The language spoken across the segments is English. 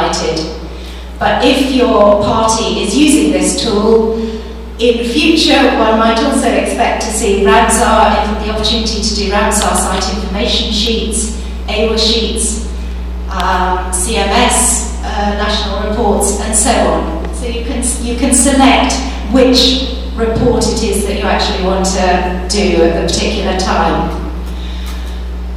highlighted. But if your party is using this tool, in future one might also expect to see Ramsar, the opportunity to do Ramsar site information sheets, AWA sheets, CMS, national reports, and so on. So you can select which report it is that you actually want to do at the particular time.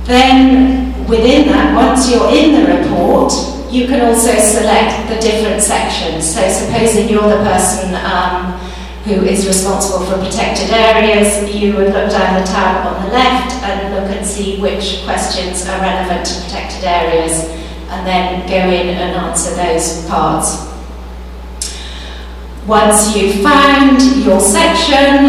Then within that, once you're in the report, you can also select the different sections. So supposing you're the person who is responsible for protected areas, you would look down the tab on the left and look and see which questions are relevant to protected areas, and then go in and answer those parts. Once you've found your section,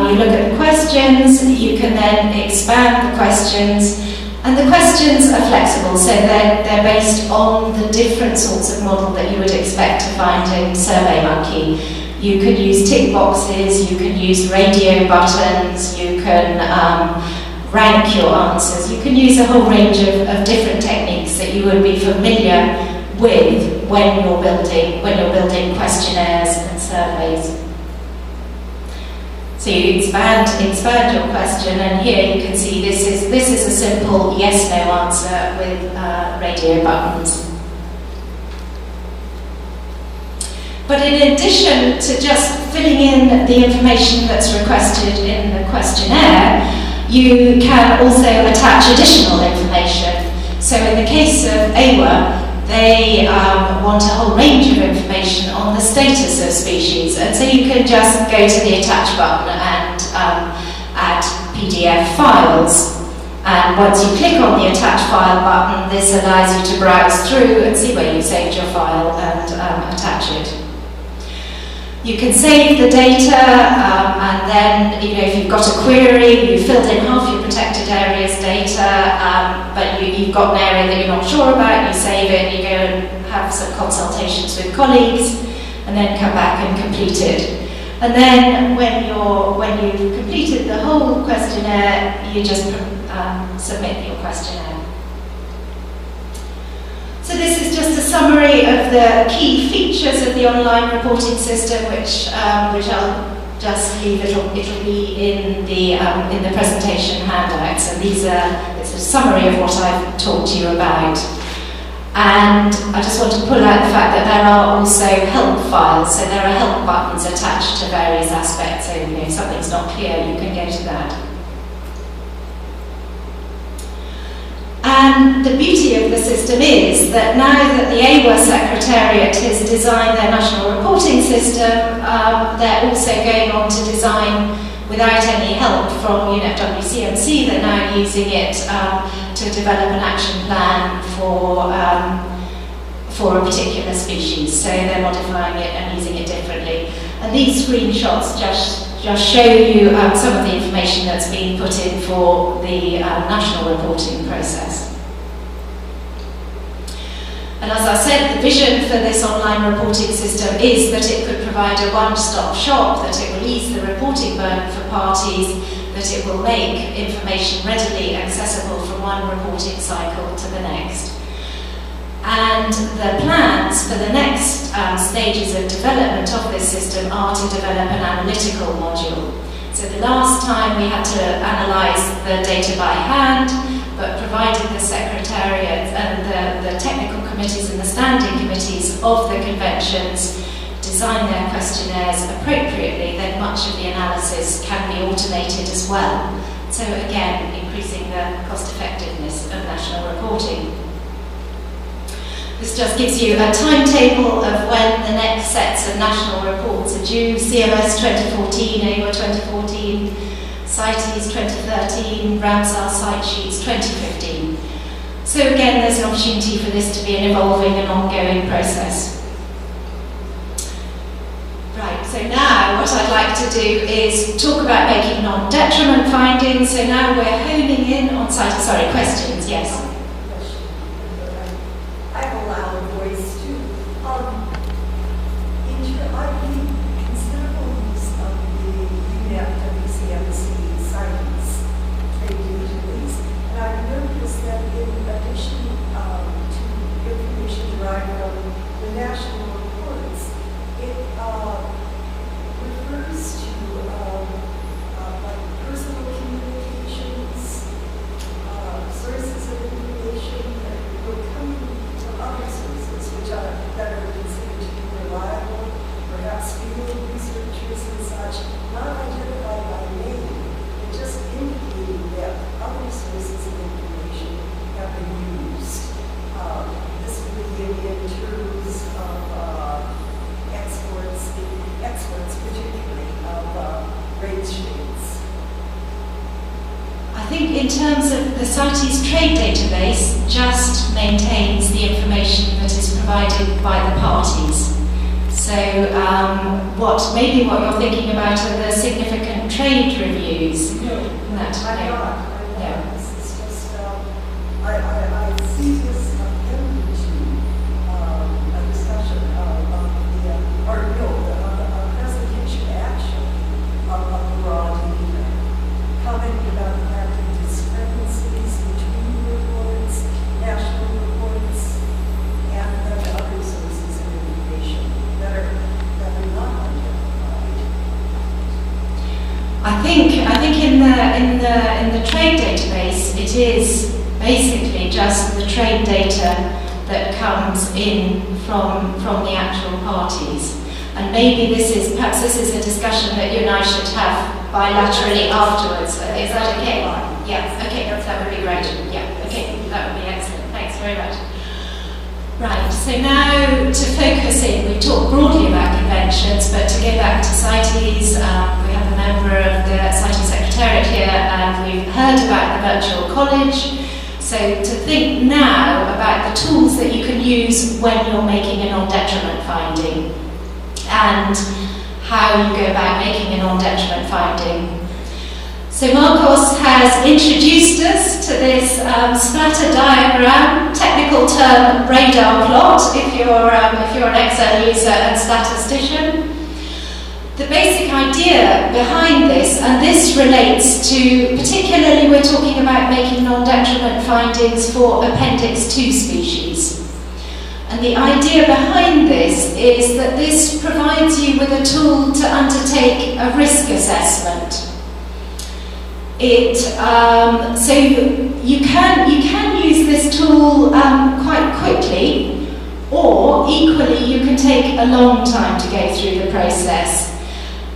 you look at the questions, you can then expand the questions, and the questions are flexible, so they're based on the different sorts of model that you would expect to find in SurveyMonkey. You could use tick boxes, you can use radio buttons, you can rank your answers, you can use a whole range of different techniques that you would be familiar with when you're building questionnaires and surveys. So you expand your question, and here you can see this is a simple yes/no answer with radio buttons. But in addition to just filling in the information that's requested in the questionnaire, you can also attach additional information. So in the case of AWA, they want a whole range of information on the status of species, and so you can just go to the attach button and add PDF files. And once you click on the attach file button, this allows you to browse through and see where you saved your file and attach it. You can save the data, and then, if you've got a query, you filled in half your protected areas data, but you've got an area that you're not sure about, you save it, you go and have some consultations with colleagues, and then come back and complete it. And then when you've completed the whole questionnaire, you just submit your questionnaire. So this is just a summary of the key features of the online reporting system, which I'll just leave. It'll be in the presentation handouts, and it's a summary of what I've talked to you about. And I just want to pull out the fact that there are also help files, so there are help buttons attached to various aspects. So if something's not clear, you can go to that. And the beauty of the system is that now that the AWA Secretariat has designed their national reporting system, they're also going on to design, without any help from WCMC, they're now using it to develop an action plan for a particular species. So they're modifying it and using it differently. And these screenshots just show you some of the information that's being put in for the national reporting process. And as I said, the vision for this online reporting system is that it could provide a one-stop shop, that it will ease the reporting burden for parties, that it will make information readily accessible from one reporting cycle to the next. And the plans for the next stages of development of this system are to develop an analytical module. So the last time we had to analyse the data by hand, but provided the Secretariat and the technical committees and the standing committees of the conventions design their questionnaires appropriately, then much of the analysis can be automated as well. So again, increasing the cost effectiveness of national reporting. This just gives you a timetable of when the next sets of national reports are due. CMS 2014, AWA 2014, CITES 2013, Ramsar site sheets 2015. So again, there's an opportunity for this to be an evolving and ongoing process. Right, so now what I'd like to do is talk about making non-detriment findings. So now we're honing in on questions, yes? I've noticed that in addition to information derived from national reports, it refers to like personal communications, sources of information that will come from other sources, which are that are considered to be reliable, perhaps field researchers and such, not identified by name, but just indicating that other sources of information have been used. This would be in terms of exports particularly of rape shades. I think in terms of the CITES trade database, just maintains the information that is provided by the parties. So maybe what you're thinking about are the significant trade reviews. No, I'm not. Yeah. This is just, I see this appended to a discussion of the presentation action of the raw data, commenting about the fact of discrepancies between reports, national reports, and then other sources of information that are not identified. I think in the trade database, it is basically just the trade data that comes in from the actual parties. And maybe perhaps this is a discussion that you and I should have bilaterally afterwards. Is that okay? Yeah, okay, that would be great. Yeah, okay, that would be excellent. Thanks very much. Right, so now to focus in, we've talked broadly about conventions, but to go back to CITES, we have a member of the CITES Secretariat here, and we've heard about the virtual college. So to think now about the tools that you can use when you're making a non-detriment finding, and how you go about making a non-detriment finding. So Marcos has introduced us to this splatter diagram, technical term radar plot, if you're an Excel user and statistician. The basic idea behind this, and this relates to, particularly we're talking about making non-detriment findings for Appendix 2 species. And the idea behind this is that this provides you with a tool to undertake a risk assessment. So you can use this tool quite quickly, or equally you can take a long time to go through the process.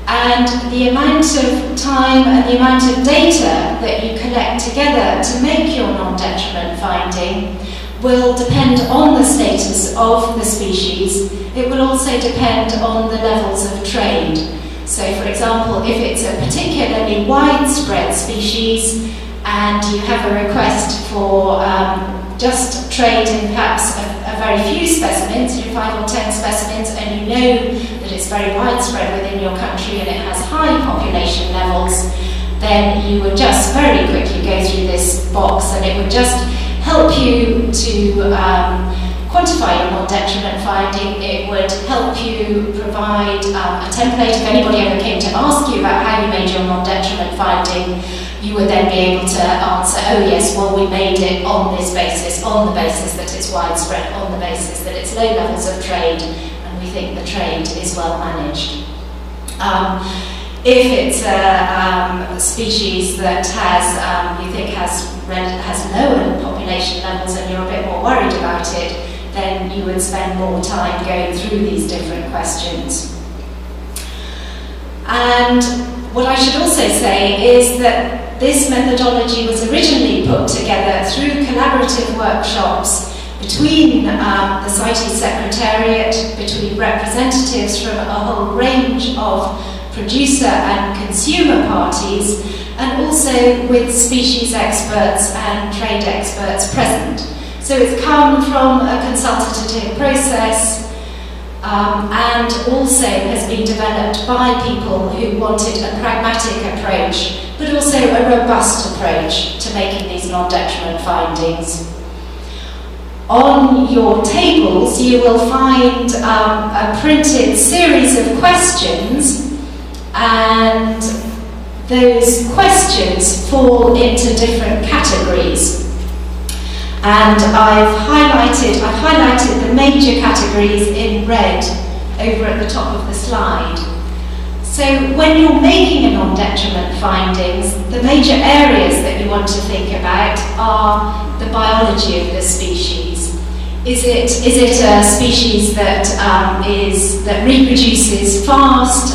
And the amount of time and the amount of data that you collect together to make your non-detriment finding will depend on the status of the species. It will also depend on the levels of trade. So for example, if it's a particularly widespread species and you have a request for just trade in perhaps a very few specimens, 5 or 10 specimens, and you know that it's very widespread within your country and it has high population levels, then you would just very quickly go through this box, and it would just help you to quantify your non-detriment finding. It would help you provide a template. If anybody ever came to ask you about how you made your non-detriment finding, you would then be able to answer, oh yes, well we made it on this basis, on the basis that it's widespread, on the basis that it's low levels of trade, and we think the trade is well managed. If it's a species that you think has lower population levels and you're a bit more worried about it, then you would spend more time going through these different questions. And what I should also say is that this methodology was originally put together through collaborative workshops between the CITES Secretariat, between representatives from a whole range of producer and consumer parties, and also with species experts and trade experts present. So it's come from a consultative process, and also has been developed by people who wanted a pragmatic approach, but also a robust approach to making these non-detriment findings. On your tables, you will find a printed series of questions, and those questions fall into different categories. And I've highlighted the major categories in red over at the top of the slide. So when you're making a non-detriment findings, the major areas that you want to think about are the biology of the species. Is it a species that reproduces fast?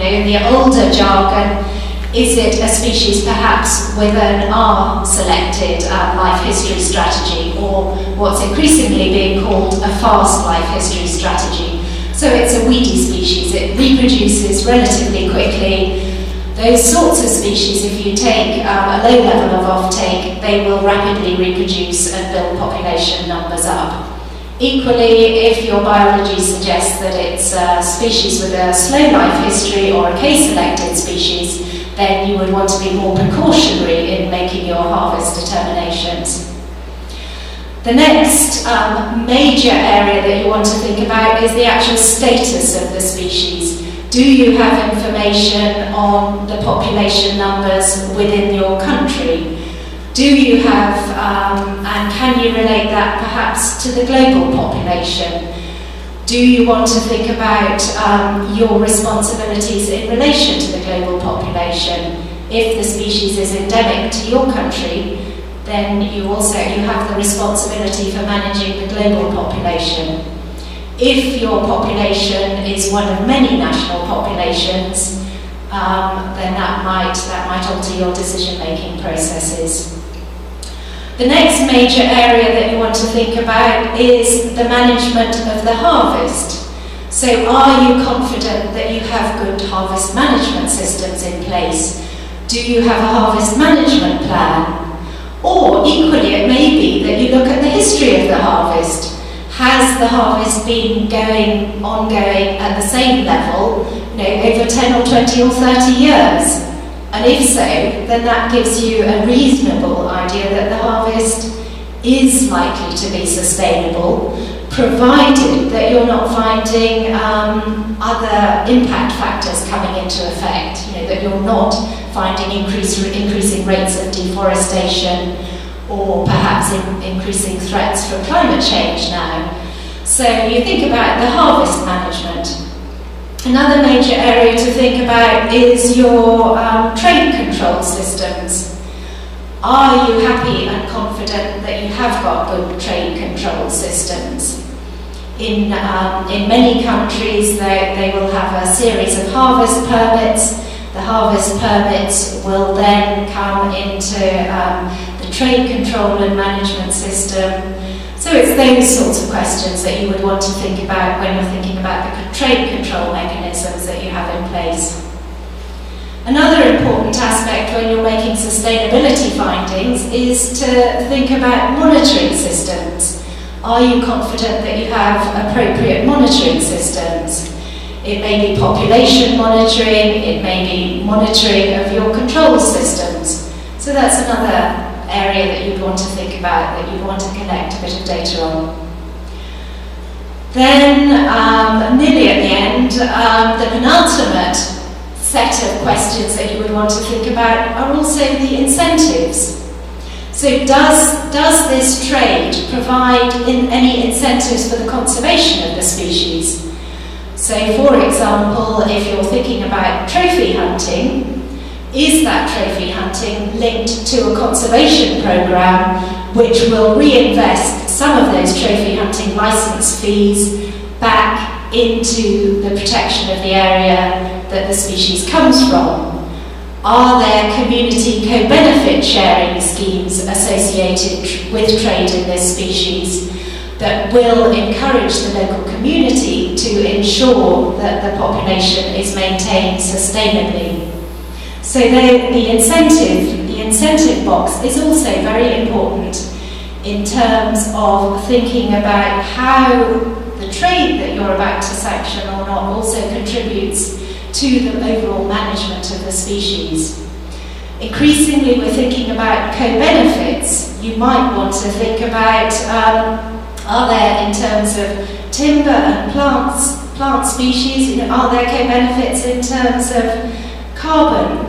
In the older jargon, is it a species perhaps with an R-selected life history strategy, or what's increasingly being called a fast life history strategy? So it's a weedy species, it reproduces relatively quickly. Those sorts of species, if you take a low level of offtake, they will rapidly reproduce and build population numbers up. Equally, if your biology suggests that it's a species with a slow life history or a K-selected species, then you would want to be more precautionary in making your harvest determinations. The next major area that you want to think about is the actual status of the species. Do you have information on the population numbers within your country? Do you have, and can you relate that perhaps to the global population? Do you want to think about your responsibilities in relation to the global population? If the species is endemic to your country, then you have the responsibility for managing the global population. If your population is one of many national populations, then that might alter your decision-making processes. The next major area that you want to think about is the management of the harvest. So are you confident that you have good harvest management systems in place? Do you have a harvest management plan? Or equally, it may be that you look at the history of the harvest. Has the harvest been ongoing at the same level, over 10 or 20 or 30 years? And if so, then that gives you a reasonable idea that the harvest is likely to be sustainable, provided that you're not finding other impact factors coming into effect, that you're not finding increasing rates of deforestation or perhaps increasing threats from climate change now. So you think about the harvest management. Another major area to think about is your trade control systems. Are you happy and confident that you have got good trade control systems? In many countries, they will have a series of harvest permits. The harvest permits will then come into the trade control and management system. So it's those sorts of questions that you would want to think about when you're thinking about the trade control mechanisms that you have in place. Another important aspect when you're making sustainability findings is to think about monitoring systems. Are you confident that you have appropriate monitoring systems? It may be population monitoring, it may be monitoring of your control systems. So that's another area that you'd want to think about, that you'd want to collect a bit of data on. Then, nearly at the end, the penultimate set of questions that you would want to think about are also the incentives. So does this trade provide any incentives for the conservation of the species? So for example, if you're thinking about trophy hunting, is that trophy hunting linked to a conservation program which will reinvest some of those trophy hunting license fees back into the protection of the area that the species comes from? Are there community co-benefit sharing schemes associated with trade in this species that will encourage the local community to ensure that the population is maintained sustainably? So the incentive box is also very important in terms of thinking about how the trade that you're about to sanction or not also contributes to the overall management of the species. Increasingly, we're thinking about co-benefits. You might want to think about, are there, in terms of timber and plant species, are there co-benefits in terms of carbon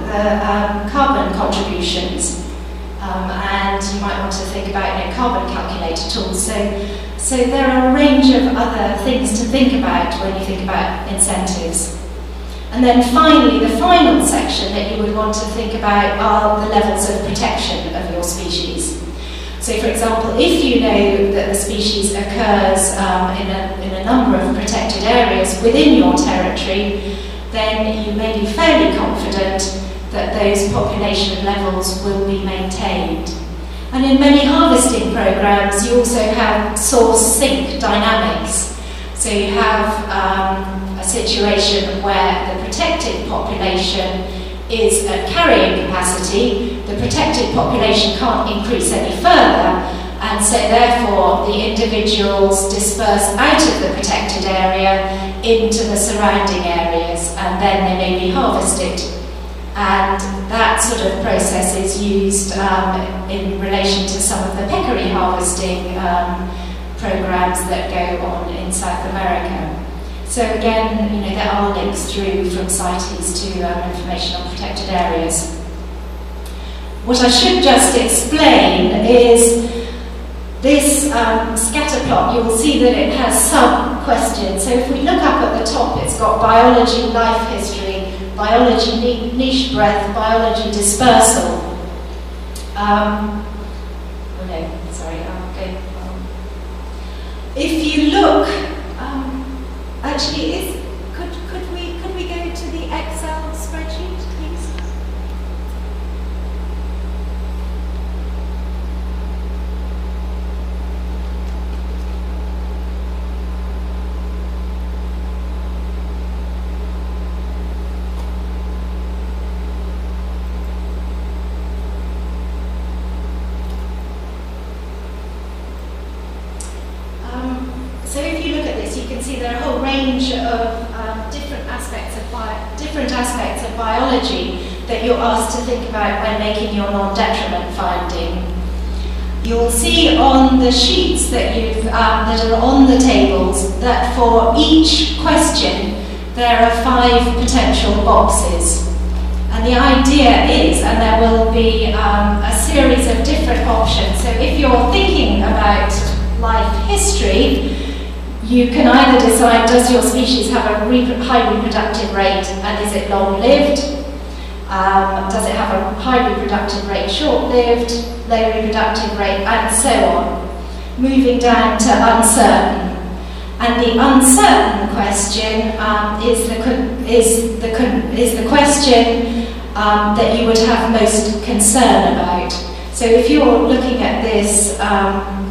contributions? And and you might want to think about carbon calculator tools. So there are a range of other things to think about when you think about incentives. And then finally, the final section that you would want to think about are the levels of protection of your species. So for example, if you know that the species occurs in a number of protected areas within your territory, then you may be fairly confident that those population levels will be maintained. And in many harvesting programs, you also have source-sink dynamics. So you have a situation where the protected population is at carrying capacity, the protected population can't increase any further, and so therefore the individuals disperse out of the protected area into the surrounding areas, and then they may be harvested. And that sort of process is used in relation to some of the peccary harvesting programs that go on in South America. So again, there are links through from CITES to information on protected areas. What I should just explain is this scatter plot. You will see that it has some questions. So if we look up at the top, it's got biology, life history, biology niche breadth, biology dispersal. If you look, actually, could we go to the Excel spreadsheet, please? So if you look at this, you can see there are a whole range of different aspects of biology that you're asked to think about when making your non-detriment finding. You'll see on the sheets that that are on the tables that for each question there are 5 potential boxes. And the idea is, and there will be a series of different options. So if you're thinking about life history, you can either decide, does your species have a high reproductive rate and is it long-lived? Does it have a high reproductive rate, short-lived, low reproductive rate, and so on. Moving down to uncertain. And the uncertain question is the question that you would have most concern about. So if you're looking at this, I'll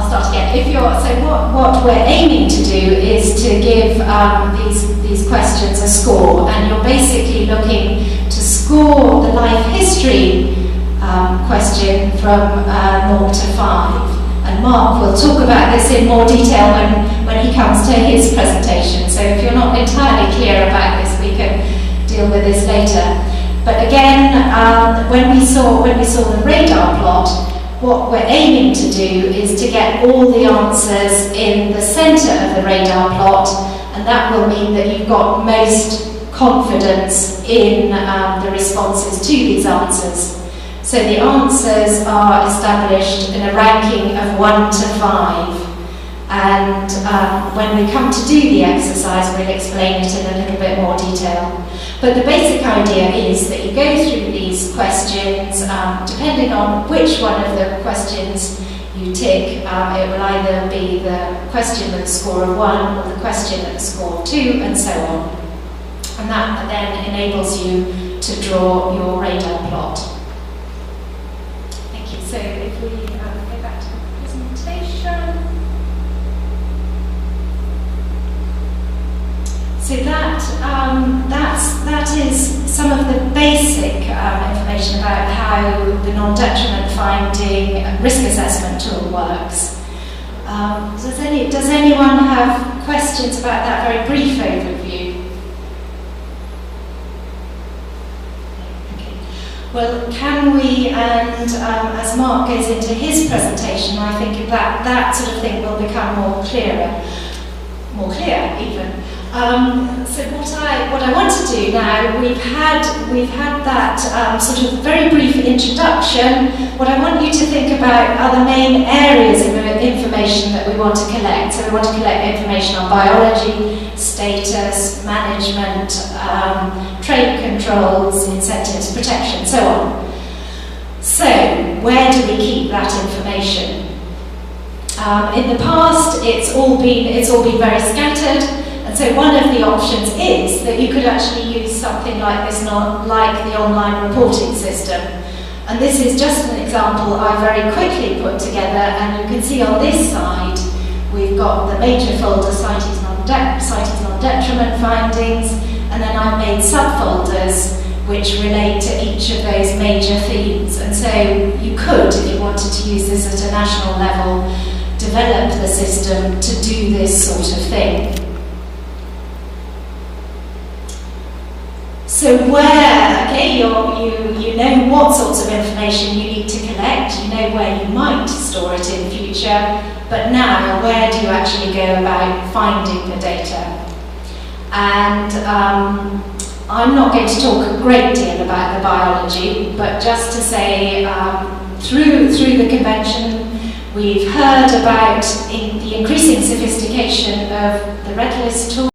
start again. So what we're aiming to do is to give these questions a score, and you're basically looking to score the life history question from 0 to 5. And Mark will talk about this in more detail when he comes to his presentation. So if you're not entirely clear about this, we can deal with this later. But again, when we saw the radar plot, what we're aiming to do is to get all the answers in the centre of the radar plot, and that will mean that you've got most confidence in the responses to these answers. So the answers are established in a ranking of 1 to 5. And when we come to do the exercise, we'll explain it in a little bit more detail. But the basic idea is that you go through these questions, depending on which one of the questions you tick, it will either be the question with a score of 1 or the question with a score of 2, and so on. And that then enables you to draw your radar plot. Thank you. So if we go back to the presentation. So that is some of the basic information about how the non-detriment finding risk assessment tool works. Does anyone have questions about that very brief overview? Okay. Well, can we, and as Mark goes into his presentation, I think that sort of thing will become more clear even. So what I want to do now, we've had that sort of very brief introduction. What I want you to think about are the main areas of information that we want to collect. So we want to collect information on biology, status, management, trade controls, incentives, protection, so on. So where do we keep that information? In the past, it's all been very scattered. And so one of the options is that you could actually use something like this, like the online reporting system. And this is just an example I very quickly put together, and you can see on this side we've got the major folder, cites non-detriment findings, and then I've made subfolders which relate to each of those major themes. And so you could, if you wanted to use this at a national level, develop the system to do this sort of thing. So you know what sorts of information you need to collect, you know where you might store it in future, but now where do you actually go about finding the data? And I'm not going to talk a great deal about the biology, but just to say through the convention we've heard about the increasing sophistication of the Red List tool.